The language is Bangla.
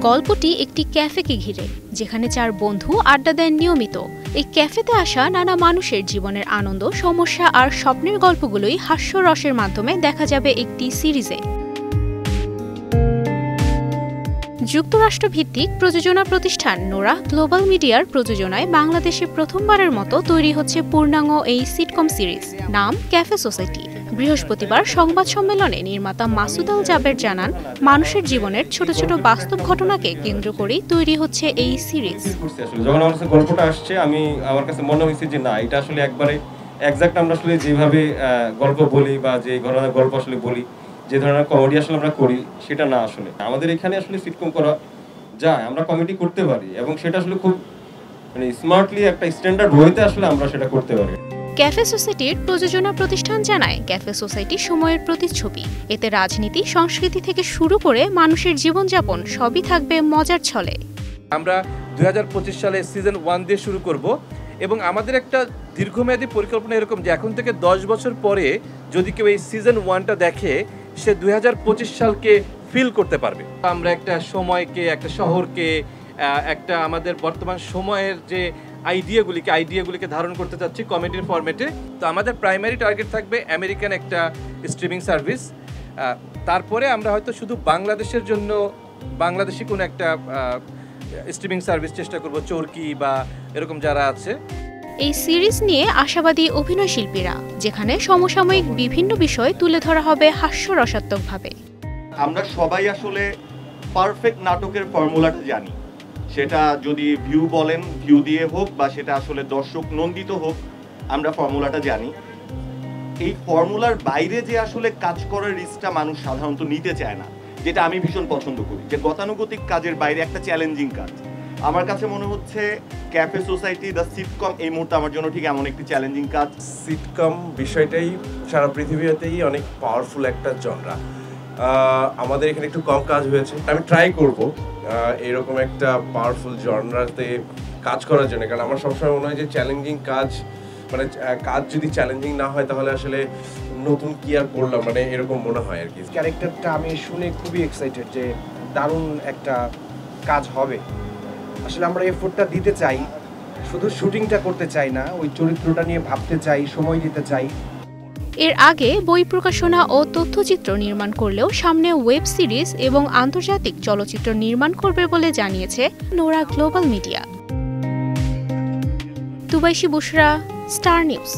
গল্পটি একটি ক্যাফেকে ঘিরে, যেখানে 4 বন্ধু আড্ডা দেন নিয়মিত। এই ক্যাফেতে আসা নানা মানুষের জীবনের আনন্দ, সমস্যা আর স্বপ্নের গল্পগুলোই হাস্যরসের মাধ্যমে দেখা যাবে একটি সিরিজে। যুক্তরাষ্ট্রভিত্তিক প্রযোজনা প্রতিষ্ঠান নোরা গ্লোবাল মিডিয়ার প্রযোজনায় বাংলাদেশে প্রথমবারের মতো তৈরি হচ্ছে পূর্ণাঙ্গ এই সিটকম সিরিজ, নাম ক্যাফে সোসাইটি। বৃহস্পতিবার সংবাদ সম্মেলনে নির্মাতা মাসুদ আল জাবের জানান, মানুষের জীবনের ছোট ছোট বাস্তব ঘটনাকে কেন্দ্র করেই তৈরি হচ্ছে এই সিরিজ। যখন আমার কাছে গল্পটা আসছে, আমার কাছে মনে হয়েছে যে না, এটা আসলে একবারে এক্সাক্ট আমরা আসলে যেভাবে গল্প বলি বা যে ঘটনার গল্প আসলে বলি, যে ধরনের কমেডি আসলে আমরা করি, সেটা না। আসলে আমাদের এখানে আসলে সিটকম করা যায়, আমরা কমেডি করতে পারি এবং সেটা আসলে খুব স্মার্টলি একটা স্ট্যান্ডার্ড ওয়েতে আসলে আমরা সেটা করতে পারি। ক্যাফে সোসাইটির প্রযোজনা প্রতিষ্ঠান জানায়, ক্যাফে সোসাইটি সময়ের প্রতিচ্ছবি। এতে রাজনীতি, সংস্কৃতি থেকে শুরু করে মানুষের জীবনযাপন সবই থাকবে মজার ছলে। আমরা 2025 সালে সিজন 1 দিয়ে শুরু করব এবং আমাদের একটা দীর্ঘমেয়াদী পরিকল্পনা এরকম যে এখন থেকে 10 বছর পরে যদি কেউ এই সিজন 1টা দেখে, সে 2025 সালকে ফিল করতে পারবে। আমরা একটা সময়কে, একটা শহরকে, একটা আমাদের বর্তমান সময়ের যে আইডিয়াগুলিকে ধারণ করতে চাচ্ছি কমেডির ফরম্যাটে। তো আমাদের প্রাইমারি টার্গেট থাকবে আমেরিকান একটা স্ট্রিমিং সার্ভিস। তারপরে আমরা হয়তো শুধু বাংলাদেশের জন্য বাংলাদেশি কোনো একটা স্ট্রিমিং সার্ভিস চেষ্টা করব, চরকি বা এরকম যারা আছে। এই সিরিজ নিয়ে আশাবাদী অভিনয় শিল্পীরা, যেখানে সমসাময়িক বিভিন্ন বিষয় তুলে ধরা হবে হাস্যরসাত্মকভাবে। আমরা সবাই আসলে পারফেক্ট নাটকের ফর্মুলাটা জানি, সেটা যদি ভিউ বলেন, ভিউ দিয়ে হোক বা সেটা আসলে দর্শক নন্দিত হোক, আমরা ফর্মুলাটা জানি। এই ফর্মুলার বাইরে যে আসলে কাজ করার রিস্কটা মানুষ সাধারণত নিতে চায় না, যেটা আমি ভীষণ পছন্দ করি, যে গতানুগতিক কাজের বাইরে একটা চ্যালেঞ্জিং কাজ। আমার কাছে মনে হচ্ছে ক্যাফে সোসাইটি দ্য সিটকম এই মুহূর্তে আমার জন্য ঠিক এমন একটি চ্যালেঞ্জিং কাজ। সিটকম বিষয়টাই সারা পৃথিবীতেই অনেক পাওয়ারফুল একটা জনরা। আমাদের এখানে একটু কম কাজ হয়েছে, আমি ট্রাই করব এরকম একটা পাওয়ারফুল জনরাতে কাজ করার জন্য। কারণ আমার সবসময় মনে হয় যে চ্যালেঞ্জিং কাজ, মানে কাজ যদি চ্যালেঞ্জিং না হয় তাহলে আসলে নতুন কি আর করলাম, মানে এরকম মনে হয় আর কি। ক্যারেক্টারটা আমি শুনে খুবই এক্সাইটেড যে দারুণ একটা কাজ হবে। আসলে আমরা এফোর্টটা দিতে চাই, শুধু শুটিংটা করতে চাই না, ওই চরিত্রটা নিয়ে ভাবতে চাই, সময় দিতে চাই। এর আগে বই প্রকাশনা ও তথ্যচিত্র নির্মাণ করলেও সামনে ওয়েব সিরিজ এবং আন্তর্জাতিক চলচ্চিত্র নির্মাণ করবে বলে জানিয়েছে নোরা গ্লোবাল মিডিয়া। তুবাইশি বুশরা, স্টার নিউজ।